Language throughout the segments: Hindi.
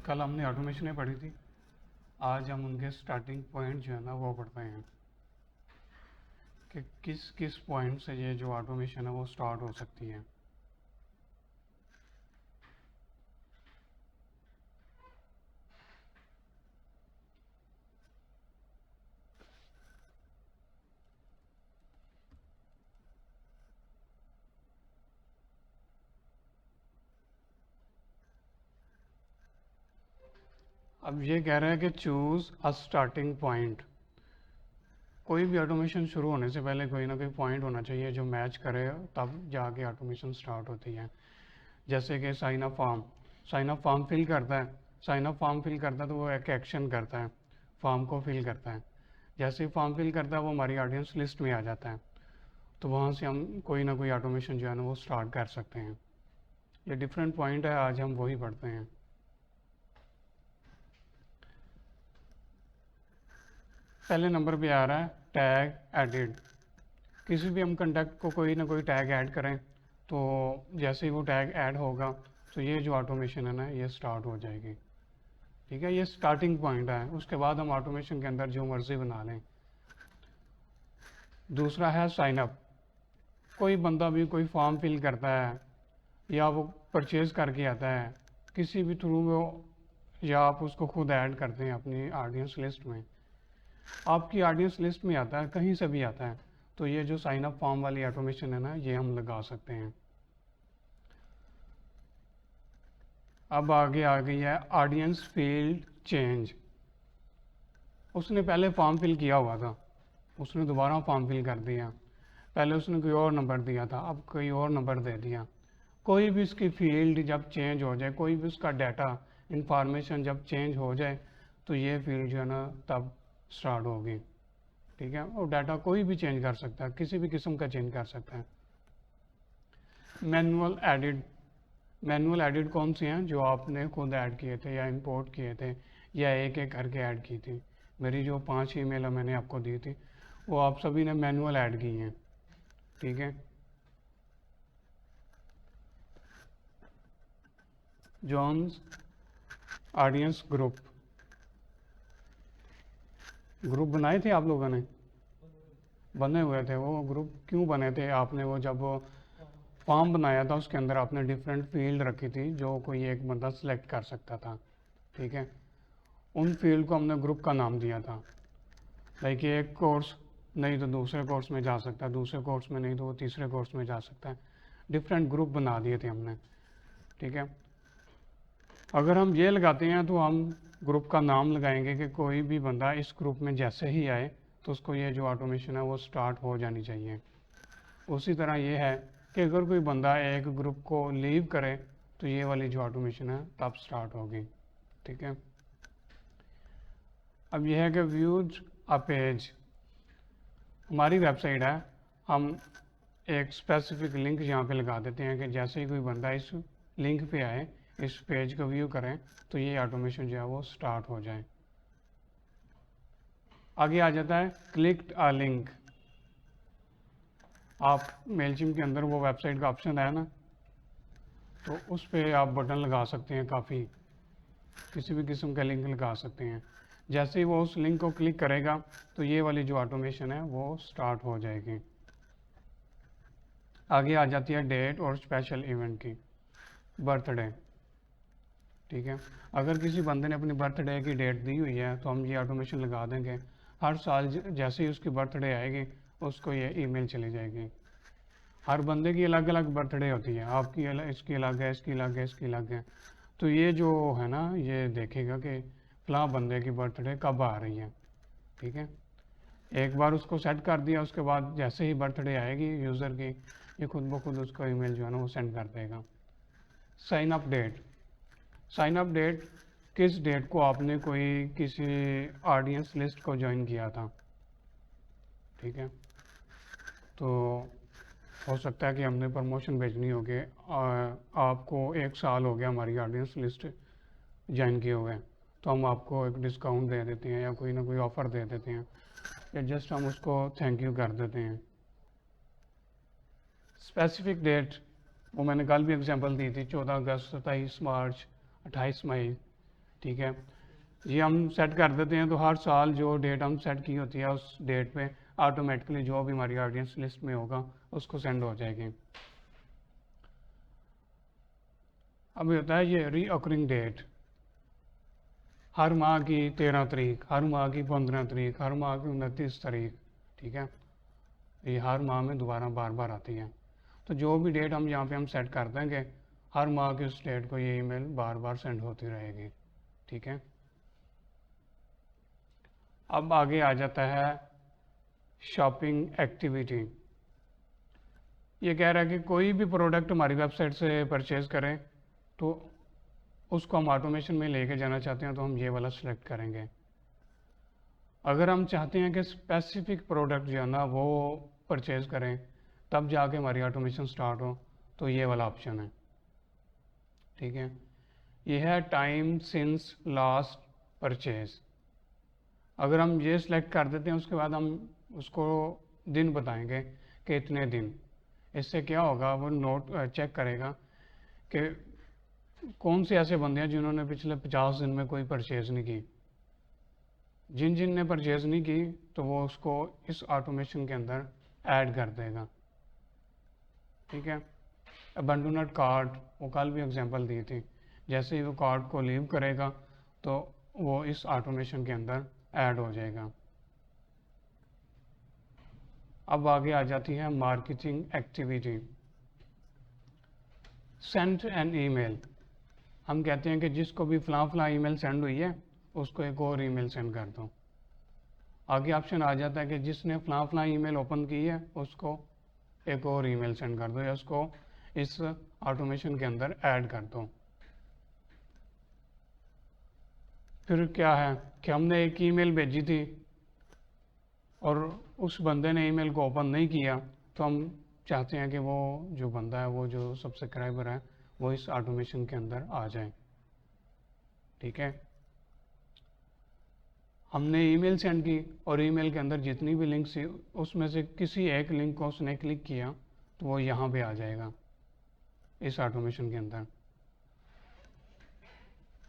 कल हमने ऑटोमेशन पढ़ी थी, आज हम उनके स्टार्टिंग पॉइंट जो है ना वो पढ़ते हैं कि किस किस पॉइंट से ये जो ऑटोमेशन है वो स्टार्ट हो सकती है। अब ये कह रहे हैं कि चूज़ अ स्टार्टिंग पॉइंट। कोई भी ऑटोमेशन शुरू होने से पहले कोई ना कोई पॉइंट होना चाहिए जो मैच करे, तब जाके ऑटोमेशन स्टार्ट होती है। जैसे कि साइन अप फॉर्म फिल करता है। साइन अप फॉर्म फिल करता है तो वो एक एक्शन करता है, फॉर्म को फिल करता है। जैसे ही फॉर्म फिल करता है वो हमारी ऑडियंस लिस्ट में आ जाता है, तो वहाँ से हम कोई ना कोई ऑटोमेशन जो है ना वो स्टार्ट कर सकते हैं। ये डिफरेंट पॉइंट है, आज हम वही पढ़ते हैं। पहले नंबर पे आ रहा है टैग एडिड। किसी भी हम कंडक्ट को कोई ना कोई टैग ऐड करें, तो जैसे ही वो टैग ऐड होगा तो ये जो ऑटोमेशन है ना ये स्टार्ट हो जाएगी। ठीक है, ये स्टार्टिंग पॉइंट है। उसके बाद हम ऑटोमेशन के अंदर जो मर्जी बना लें। दूसरा है साइन अप। कोई बंदा भी कोई फॉर्म फिल करता है या वो परचेज करके आता है किसी भी थ्रू वो, या आप उसको खुद ऐड करते हैं अपनी ऑडियंस लिस्ट में, आपकी ऑडियंस लिस्ट में आता है, कहीं से भी आता है, तो ये जो साइन अप फॉर्म वाली ऑटोमेशन है ना ये हम लगा सकते हैं। अब आगे आ गई है ऑडियंस फील्ड चेंज। उसने पहले फॉर्म फिल किया हुआ था, उसने दोबारा फॉर्म फिल कर दिया। पहले उसने कोई और नंबर दिया था, अब कोई और नंबर दे दिया। कोई भी उसकी फील्ड जब चेंज हो जाए, कोई भी उसका डाटा इंफॉर्मेशन जब चेंज हो जाए, तो ये फील्ड जो है ना तब स्टार्ट होगी। ठीक है, और डाटा कोई भी चेंज कर सकता है, किसी भी किस्म का चेंज कर सकता है। Manual added. मैनुअल एडिट कौन से हैं? जो आपने खुद ऐड किए थे या इंपोर्ट किए थे या एक एक करके ऐड की थी। मेरी जो 5 ईमेल मैंने आपको दी थी वो आप सभी ने मैनुअल ऐड की हैं। ठीक है, जॉन्स ऑडियंस ग्रुप बनाए थे आप लोगों ने? बने हुए थे। वो ग्रुप क्यों बने थे? आपने वो जब फॉर्म बनाया था उसके अंदर आपने डिफरेंट फील्ड रखी थी जो कोई एक बंदा सेलेक्ट कर सकता था। ठीक है, उन फील्ड को हमने ग्रुप का नाम दिया था। लाइक एक कोर्स नहीं तो दूसरे कोर्स में जा सकता है, दूसरे कोर्स में नहीं तो वो तीसरे कोर्स में जा सकता है। डिफरेंट ग्रुप बना दिए थे हमने। ठीक है, अगर हम ये लगाते हैं तो हम ग्रुप का नाम लगाएंगे कि कोई भी बंदा इस ग्रुप में जैसे ही आए तो उसको ये जो ऑटोमेशन है वो स्टार्ट हो जानी चाहिए। उसी तरह ये है कि अगर कोई बंदा एक ग्रुप को लीव करे तो ये वाली जो ऑटोमेशन है तब स्टार्ट होगी। ठीक है, अब यह है कि व्यूज अ पेज। हमारी वेबसाइट है, हम एक स्पेसिफिक लिंक यहाँ पे लगा देते हैं कि जैसे ही कोई बंदा इस लिंक पे आए, इस पेज को व्यू करें, तो ये ऑटोमेशन जो है वो स्टार्ट हो जाए। आगे आ जाता है क्लिक अ लिंक। आप मेलचिम के अंदर वो वेबसाइट का ऑप्शन है ना, तो उस पर आप बटन लगा सकते हैं। काफ़ी किसी भी किस्म का लिंक लगा सकते हैं। जैसे ही वो उस लिंक को क्लिक करेगा तो ये वाली जो ऑटोमेशन है वो स्टार्ट हो जाएगी। आगे आ जाती है डेट और स्पेशल इवेंट की। बर्थडे। ठीक है, अगर किसी बंदे ने अपनी बर्थडे की डेट दी हुई है तो हम ये ऑटोमेशन लगा देंगे। हर साल जैसे ही उसकी बर्थडे आएगी उसको ये ईमेल चली जाएगी। हर बंदे की अलग अलग बर्थडे होती है, आपकी अलग, इसकी अलग है, इसकी अलग है, इसकी अलग है। तो ये जो है ना ये देखेगा कि फलां बंदे की बर्थडे कब आ रही है। ठीक है, एक बार उसको सेट कर दिया, उसके बाद जैसे ही बर्थडे आएगी यूज़र की, ये खुद ब खुद उसको ईमेल जो है ना वो सेंड कर देगा। Sign up date. Sign up date, किस डेट को आपने कोई किसी ऑडियंस लिस्ट को ज्वाइन किया था। ठीक है, तो हो सकता है कि हमने प्रमोशन भेजनी होगी, आपको 1 साल हो गया हमारी ऑडियंस लिस्ट ज्वाइन किए हुए, तो हम आपको एक डिस्काउंट दे देते हैं या कोई ना कोई ऑफ़र दे देते हैं, या जस्ट हम उसको थैंक यू कर देते हैं। स्पेसिफिक डेट, वो मैंने कल भी एग्जांपल दी थी, 14 अगस्त, 27 मार्च, 28 मई। ठीक है, ये हम सेट कर देते हैं तो हर साल जो डेट हम सेट की होती है उस डेट पे ऑटोमेटिकली जो भी हमारी ऑडियंस लिस्ट में होगा उसको सेंड हो जाएगी। अब ये होता है ये रीअकरिंग डेट, हर माह की 13 तारीख, हर माह की 15 तारीख, हर माह की 29 तारीख, ठीक है, ये हर माह में दोबारा बार बार आती है। तो जो भी डेट हम यहाँ पे हम सेट कर देंगे हर माह की उस डेट को ये ईमेल बार बार सेंड होती रहेगी, ठीक है। अब आगे आ जाता है शॉपिंग एक्टिविटी। ये कह रहा है कि कोई भी प्रोडक्ट हमारी वेबसाइट से परचेज़ करें तो उसको हम ऑटोमेशन में लेके जाना चाहते हैं तो हम ये वाला सिलेक्ट करेंगे। अगर हम चाहते हैं कि स्पेसिफिक प्रोडक्ट जो है ना वो परचेज़ करें तब जाके हमारी ऑटोमेशन स्टार्ट हो तो ये वाला ऑप्शन है, ठीक है। ये है टाइम सिंस लास्ट परचेज़। अगर हम ये सिलेक्ट कर देते हैं उसके बाद हम उसको दिन बताएंगे कि इतने दिन, इससे क्या होगा वो नोट चेक करेगा कि कौन से ऐसे बंदे हैं जिन्होंने पिछले 50 दिन में कोई परचेज़ नहीं की। जिन जिन ने परचेज़ नहीं की तो वो उसको इस ऑटोमेशन के अंदर ऐड कर देगा, ठीक है। अबंडोनेड कार्ड, वो कल भी एग्जांपल दी थी, जैसे ही वो कार्ड को लीव करेगा तो वो इस ऑटोमेशन के अंदर ऐड हो जाएगा। अब आगे आ जाती है marketing activity. Send an email, हम कहते हैं कि जिसको भी फ़लाँ फ़लाँ ईमेल सेंड हुई है उसको एक और ईमेल सेंड कर दो। आगे ऑप्शन आ जाता है कि जिसने फ़लाँ फ़लाँ ईमेल ओपन की है उसको एक और ईमेल सेंड कर दो या उसको इस ऑटोमेशन के अंदर ऐड कर दो। फिर क्या है कि हमने एक ईमेल भेजी थी और उस बंदे ने ईमेल को ओपन नहीं किया तो हम चाहते हैं कि वो जो बंदा है, वो जो सब्सक्राइबर है, वो इस ऑटोमेशन के अंदर आ जाए, ठीक है। हमने ईमेल सेंड की और ईमेल के अंदर जितनी भी लिंक्स थी उसमें से किसी एक लिंक को उसने क्लिक किया तो वो यहाँ पे आ जाएगा इस ऑटोमेशन के अंदर।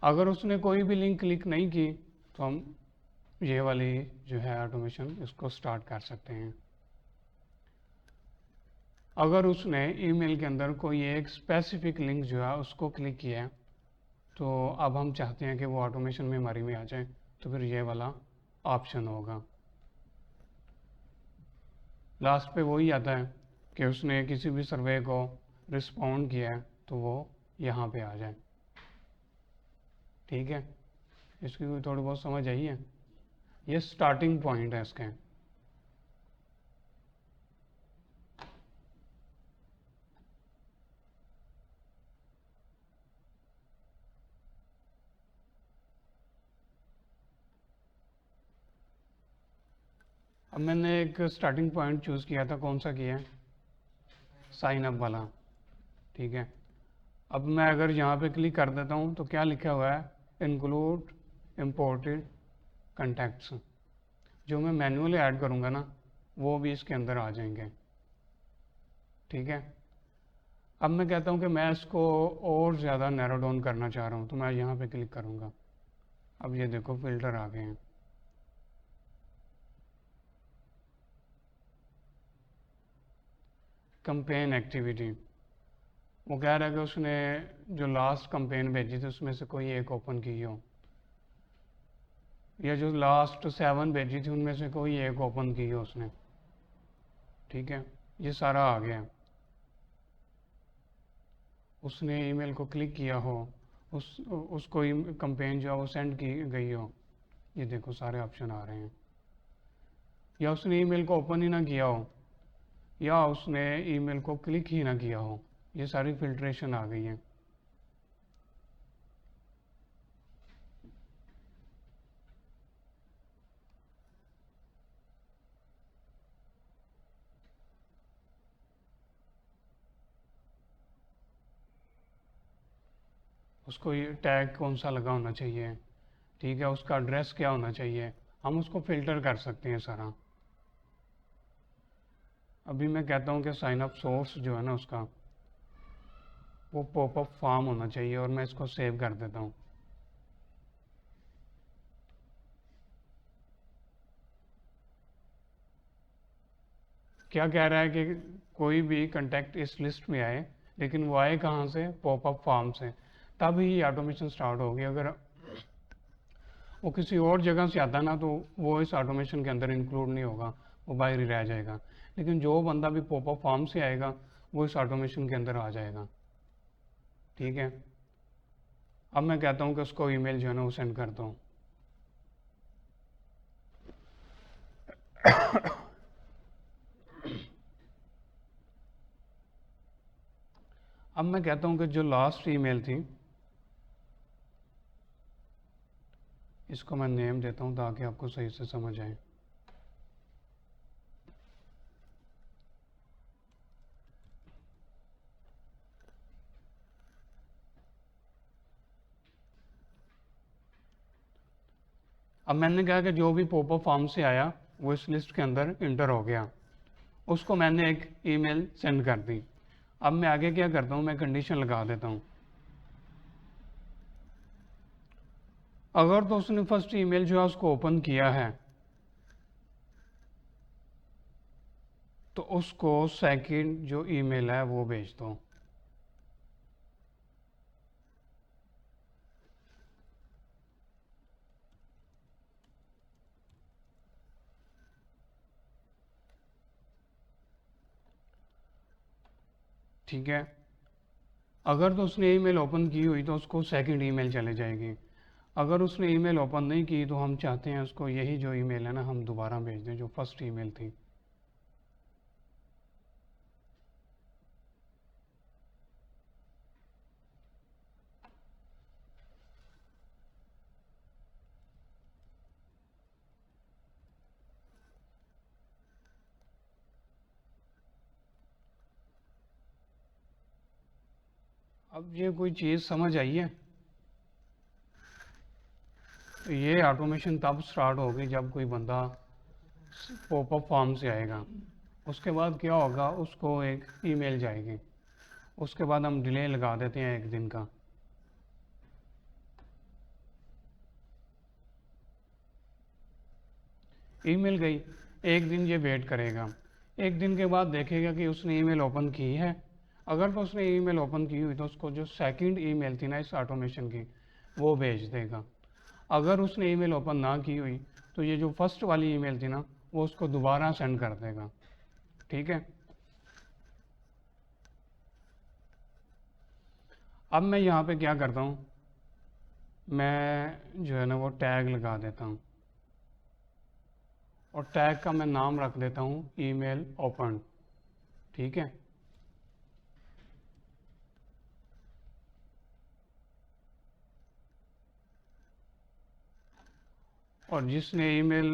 अगर उसने कोई भी लिंक क्लिक नहीं की तो हम ये वाली जो है ऑटोमेशन इसको स्टार्ट कर सकते हैं। अगर उसने ईमेल के अंदर कोई एक स्पेसिफिक लिंक जो है उसको क्लिक किया है तो अब हम चाहते हैं कि वो ऑटोमेशन में हमारी में आ जाए तो फिर ये वाला ऑप्शन होगा। लास्ट पे वही आता है कि उसने किसी भी सर्वे को रिस्पॉन्ड किया है तो वो यहाँ पे आ जाए, ठीक है। इसकी कोई थोड़ी बहुत समझ आई है, ये स्टार्टिंग पॉइंट है इसके। अब मैंने एक स्टार्टिंग पॉइंट चूज़ किया था, कौन सा किया है, साइन अप वाला, ठीक है। अब मैं अगर यहाँ पे क्लिक कर देता हूँ तो क्या लिखा हुआ है, इंक्लूड इम्पोर्टेड कॉन्टैक्ट्स। जो मैं मैन्युअली ऐड करूँगा ना वो भी इसके अंदर आ जाएंगे, ठीक है। अब मैं कहता हूँ कि मैं इसको और ज़्यादा नैरो डाउन करना चाह रहा हूँ तो मैं यहाँ पे क्लिक करूँगा। अब ये देखो फिल्टर आ गए हैं। कंपेन एक्टिविटी, वो कह रहा है कि उसने जो लास्ट कंपेन भेजी थी उसमें से कोई एक ओपन की हो, या जो लास्ट 7 भेजी थी उनमें से कोई एक ओपन की हो उसने, ठीक है। ये सारा आ गया। उसने ईमेल को क्लिक किया हो, उसको कंपेन जो है वो सेंड की गई हो, ये देखो सारे ऑप्शन आ रहे हैं। या उसने ईमेल को ओपन ही ना किया हो या उसने ईमेल को क्लिक ही ना किया हो, ये सारी फिल्ट्रेशन आ गई है। उसको ये टैग कौन सा लगा होना चाहिए, ठीक है, उसका एड्रेस क्या होना चाहिए, हम उसको फिल्टर कर सकते हैं सारा। अभी मैं कहता हूँ कि साइन अप सोर्स जो है ना उसका वो पॉपअप फॉर्म होना चाहिए और मैं इसको सेव कर देता हूँ। क्या कह रहा है कि कोई भी कंटेक्ट इस लिस्ट में आए, लेकिन वो आए कहाँ से, पॉपअप फॉर्म से, तब ही ऑटोमेशन स्टार्ट होगी। अगर वो किसी और जगह से आता ना तो वो इस ऑटोमेशन के अंदर इंक्लूड नहीं होगा, वो बाहर ही रह जाएगा। लेकिन जो बंदा भी पॉपअप फॉर्म से आएगा वो इस ऑटोमेशन के अंदर आ जाएगा। ठीक है, अब मैं कहता हूँ कि उसको ईमेल जो है ना वो सेंड करता हूँ। अब मैं कहता हूँ कि जो लास्ट ईमेल थी इसको मैं नेम देता हूँ ताकि आपको सही से समझ आए। अब मैंने कहा कि जो भी पॉपअप फॉर्म से आया वो इस लिस्ट के अंदर इंटर हो गया, उसको मैंने एक ईमेल सेंड कर दी। अब मैं आगे क्या करता हूँ, मैं कंडीशन लगा देता हूँ। अगर तो उसने फर्स्ट ईमेल जो है उसको ओपन किया है तो उसको सेकंड जो ईमेल है वो भेज दो। ठीक है, अगर तो उसने ईमेल ओपन की हुई तो उसको सेकंड ईमेल चले जाएगी। अगर उसने ईमेल ओपन नहीं की तो हम चाहते हैं उसको यही जो ईमेल है ना हम दोबारा भेज दें जो फर्स्ट ईमेल थी। अब ये कोई चीज़ समझ आई है? ये ऑटोमेशन तब स्टार्ट होगी जब कोई बंदा पॉपअप फॉर्म से आएगा। उसके बाद क्या होगा, उसको एक ईमेल जाएगी, उसके बाद हम डिले लगा देते हैं 1 दिन का। ईमेल गई, 1 दिन ये वेट करेगा, 1 दिन के बाद देखेगा कि उसने ईमेल ओपन की है। अगर तो उसने ईमेल ओपन की हुई तो उसको जो सेकंड ईमेल थी ना इस ऑटोमेशन की वो भेज देगा। अगर उसने ईमेल ओपन ना की हुई तो ये जो फर्स्ट वाली ईमेल थी ना वो उसको दोबारा सेंड कर देगा। ठीक है, अब मैं यहाँ पे क्या करता हूँ, मैं जो है ना वो टैग लगा देता हूँ और टैग का मैं नाम रख देता हूँ ईमेल ओपन। ठीक है, और जिसने ईमेल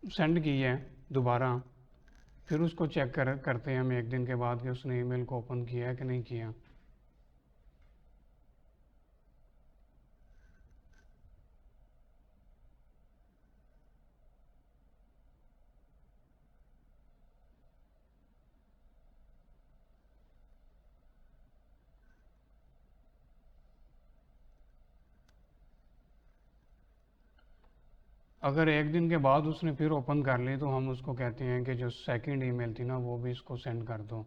सेंड की है दोबारा फिर उसको चेक करते हैं हम 1 दिन के बाद कि उसने ईमेल को ओपन किया है कि नहीं किया। अगर 1 दिन के बाद उसने फिर ओपन कर ली तो हम उसको कहते हैं कि जो सेकंड ईमेल थी ना वो भी इसको सेंड कर दो।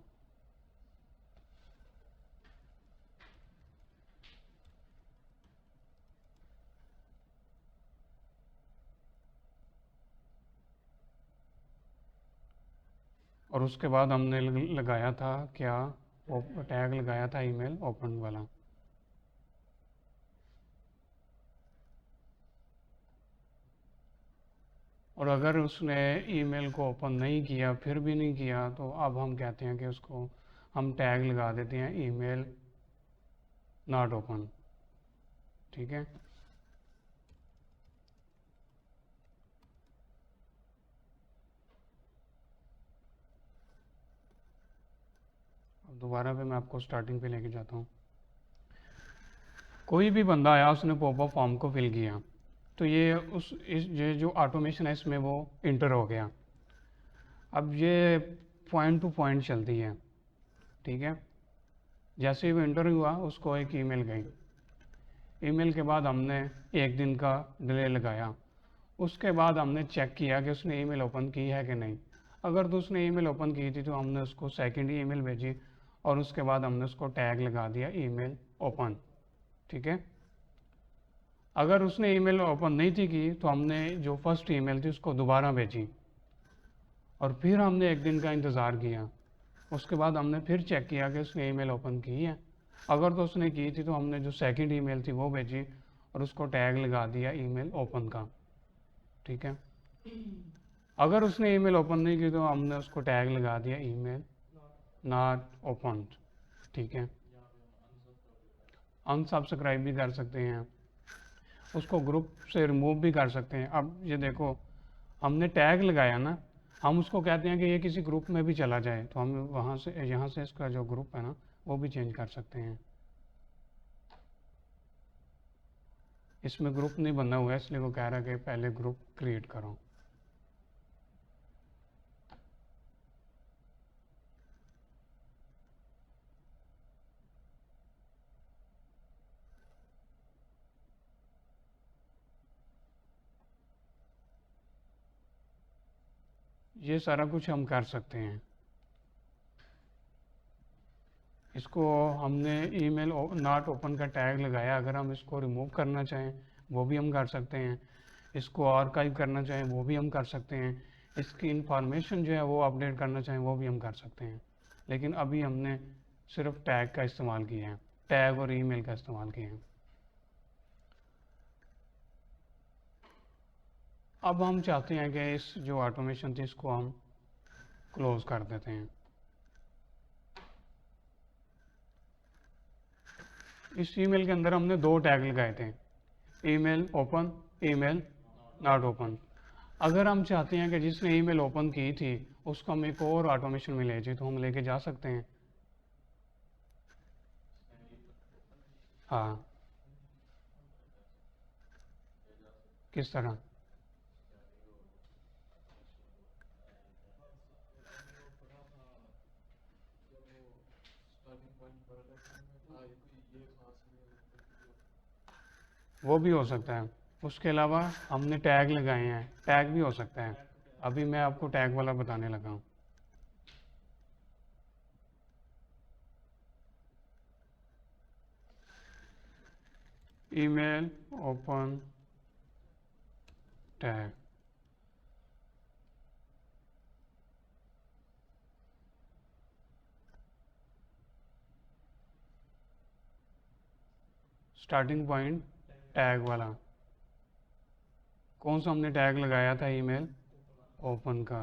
और उसके बाद हमने लगाया था क्या, टैग लगाया था ईमेल ओपन वाला। और अगर उसने ईमेल को ओपन नहीं किया फिर भी नहीं किया तो अब हम कहते हैं कि उसको हम टैग लगा देते हैं ईमेल नॉट ओपन। ठीक है, अब दोबारा पे मैं आपको स्टार्टिंग पे लेके जाता हूँ। कोई भी बंदा आया उसने पॉपअप फॉर्म को फिल किया तो ये ये जो ऑटोमेशन है इसमें वो इंटर हो गया। अब ये पॉइंट टू पॉइंट चलती है। ठीक है, जैसे ही वो इंटर हुआ उसको एक ईमेल गई, ईमेल के बाद हमने 1 दिन का डिले लगाया, उसके बाद हमने चेक किया कि उसने ईमेल ओपन की है कि नहीं। अगर तो उसने ईमेल ओपन की थी तो हमने उसको सेकंड ईमेल भेजी और उसके बाद हमने उसको टैग लगा दिया ईमेल ओपन, ठीक है। अगर उसने ईमेल ओपन नहीं थी की तो हमने जो फर्स्ट ईमेल थी उसको दोबारा भेजी और फिर हमने एक दिन का इंतज़ार किया। उसके बाद हमने फिर चेक किया कि उसने ईमेल ओपन की है। अगर तो उसने की थी तो हमने जो सेकंड ईमेल थी वो भेजी और उसको टैग लगा दिया ईमेल ओपन का, ठीक है। अगर उसने ईमेल ओपन नहीं की तो हमने उसको टैग लगा दिया ईमेल नॉट ओपन, ठीक है। अनसब्सक्राइब भी कर सकते हैं, उसको ग्रुप से रिमूव भी कर सकते हैं। अब ये देखो, हमने टैग लगाया ना, हम उसको कहते हैं कि ये किसी ग्रुप में भी चला जाए तो हम वहाँ से यहाँ से इसका जो ग्रुप है ना वो भी चेंज कर सकते हैं। इसमें ग्रुप नहीं बना हुआ है इसलिए वो कह रहा है कि पहले ग्रुप क्रिएट करो। ये सारा कुछ हम कर सकते हैं। इसको हमने ईमेल नॉट ओपन का टैग लगाया, अगर हम इसको रिमूव करना चाहें वो भी हम कर सकते हैं, इसको आर्काइव करना चाहें वो भी हम कर सकते हैं, इसकी इंफॉर्मेशन जो है वो अपडेट करना चाहें वो भी हम कर सकते हैं। लेकिन अभी हमने सिर्फ टैग का इस्तेमाल किया है, टैग और ईमेल का इस्तेमाल किया है। अब हम चाहते हैं कि इस जो ऑटोमेशन थी इसको हम क्लोज कर देते हैं। इस ईमेल के अंदर हमने दो टैग लगाए थे, email open, email not open. अगर हम चाहते हैं कि जिसने ईमेल ओपन की थी उसको हम एक और ऑटोमेशन में ले जाए तो हम लेके जा सकते हैं। हाँ, किस तरह? वो भी हो सकता है। उसके अलावा हमने टैग लगाए हैं, टैग भी हो सकता है। अभी मैं आपको टैग वाला बताने लगा हूँ। Email open tag, starting point tag वाला। कौन सा हमने टैग लगाया था? ईमेल ओपन का।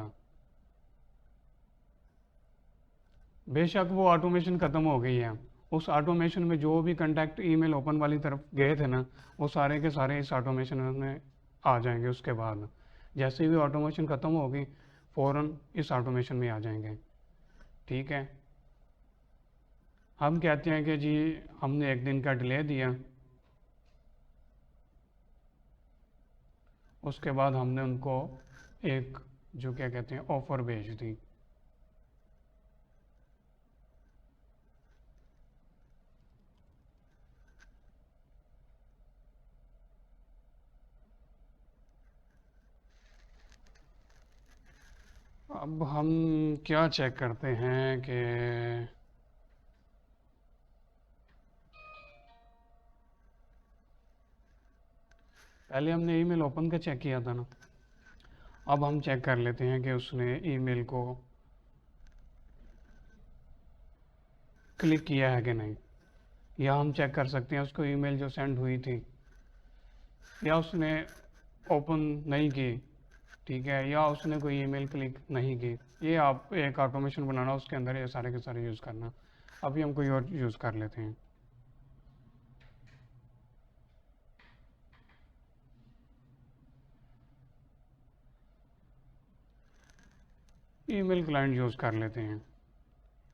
बेशक वो ऑटोमेशन ख़त्म हो गई है, उस ऑटोमेशन में जो भी कंटेक्ट ईमेल ओपन वाली तरफ गए थे ना वो सारे के सारे इस ऑटोमेशन में आ जाएंगे। उसके बाद जैसे भी ऑटोमेशन ख़त्म होगी फ़ौरन इस ऑटोमेशन में आ जाएंगे, ठीक है। हम कहते हैं कि जी हमने एक दिन का डिले दिया, उसके बाद हमने उनको एक जो क्या कहते हैं ऑफ़र भेज दी। अब हम क्या चेक करते हैं कि पहले हमने ईमेल ओपन का चेक किया था ना, अब हम चेक कर लेते हैं कि उसने ईमेल को क्लिक किया है कि नहीं। या हम चेक कर सकते हैं उसको ईमेल जो सेंड हुई थी या उसने ओपन नहीं की, ठीक है, या उसने कोई ईमेल क्लिक नहीं की। ये आप एक ऑटोमेशन बनाना, उसके अंदर ये सारे के सारे यूज़ करना। अभी हम कोई और यूज़ कर लेते हैं। ईमेल क्लाइंट यूज़ कर लेते हैं।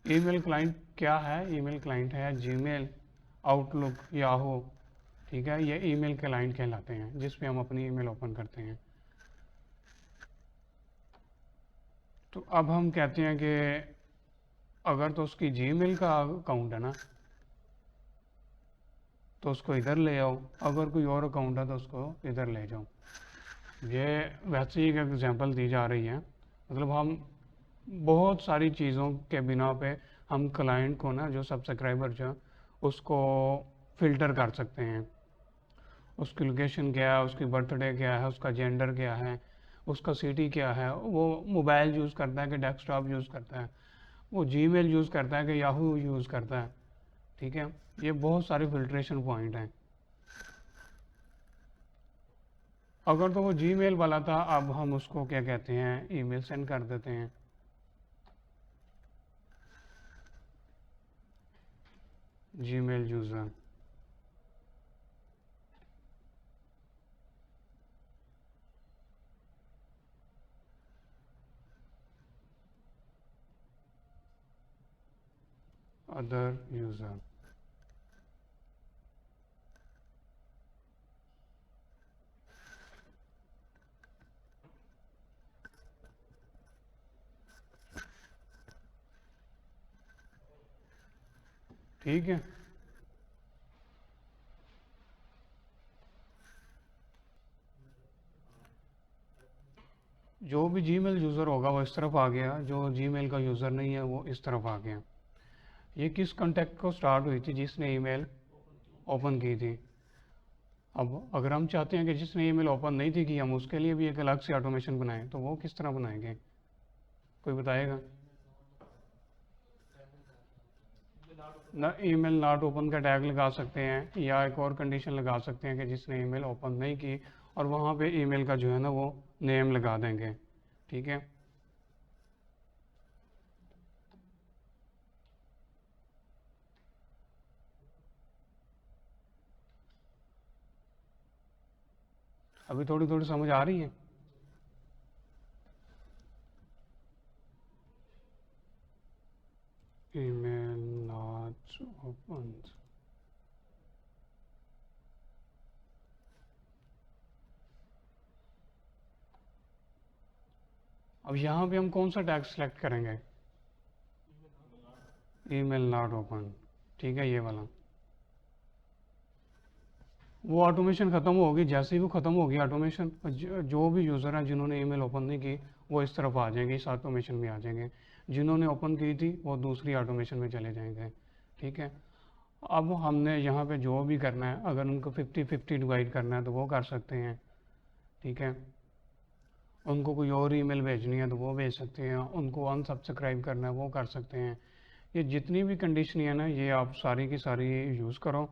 ईमेल क्लाइंट क्या है? ईमेल क्लाइंट है जीमेल, आउटलुक, याहू, ठीक है। ये ईमेल क्लाइंट कहलाते हैं जिस पे हम अपनी ईमेल ओपन करते हैं। तो अब हम कहते हैं कि अगर तो उसकी जीमेल का अकाउंट है ना तो उसको इधर ले आओ, अगर कोई और अकाउंट है तो उसको इधर ले जाओ। ये वैसे ही एक एग्जांपल दी जा रही है, मतलब हम बहुत सारी चीज़ों के बिना पे हम क्लाइंट को ना, जो सब्सक्राइबर जो उसको फ़िल्टर कर सकते हैं। उसकी लोकेशन क्या है, उसकी बर्थडे क्या है, उसका जेंडर क्या है, उसका सिटी क्या है, वो मोबाइल यूज़ करता है कि डेस्कटॉप यूज़ करता है, वो जीमेल यूज़ करता है कि याहू यूज़ करता है। ठीक है, ये बहुत सारे फिल्ट्रेशन पॉइंट हैं। अगर तो वो जीमेल वाला था, अब हम उसको क्या कहते हैं, ईमेल सेंड कर देते हैं। Gmail user, other user. ठीक है, जो भी जीमेल यूज़र होगा वो इस तरफ आ गया, जो जीमेल का यूज़र नहीं है वो इस तरफ आ गया। ये किस कॉन्टैक्ट को स्टार्ट हुई थी, जिसने ईमेल ओपन की थी। अब अगर हम चाहते हैं कि जिसने ईमेल ओपन नहीं थी की, हम उसके लिए भी एक अलग से ऑटोमेशन बनाएं, तो वो किस तरह बनाएंगे, कोई बताएगा? ना, ईमेल नॉट ओपन का टैग लगा सकते हैं, या एक और कंडीशन लगा सकते हैं कि जिसने ईमेल ओपन नहीं की, और वहाँ पे ईमेल का जो है ना वो नेम लगा देंगे। ठीक है, अभी थोड़ी थोड़ी समझ आ रही है। Email not open. अब यहाँ पे हम कौन सा टैग सेलेक्ट करेंगे? Email not open. ठीक है, ये वाला। वो ऑटोमेशन ख़त्म होगी, जैसे ही वो ख़त्म होगी ऑटोमेशन, जो भी यूज़र हैं जिन्होंने ईमेल ओपन नहीं की, वो इस तरफ आ जाएंगे, इस ऑटोमेशन में आ जाएंगे। जिन्होंने ओपन की थी वो दूसरी ऑटोमेशन में चले जाएंगे। ठीक है, अब हमने यहाँ पे जो भी करना है, अगर उनको 50-50 डिवाइड करना है तो वो कर सकते हैं। ठीक है, उनको कोई और ईमेल भेजनी है तो वो भेज सकते हैं, उनको अनसब्सक्राइब करना है वो कर सकते हैं। ये जितनी भी कंडीशन है ना, ये आप सारी की सारी यूज़ करो,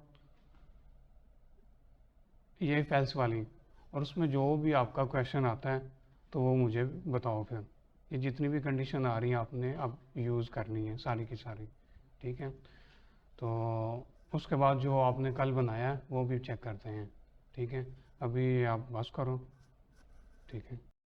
ये फेल्स वाली। और उसमें जो भी आपका क्वेश्चन आता है तो वो मुझे बताओ फिर। ये जितनी भी कंडीशन आ रही हैं आपने अब यूज़ करनी है सारी की सारी। ठीक है, तो उसके बाद जो आपने कल बनाया है वो भी चेक करते हैं। ठीक है, अभी आप बस करो। ठीक है।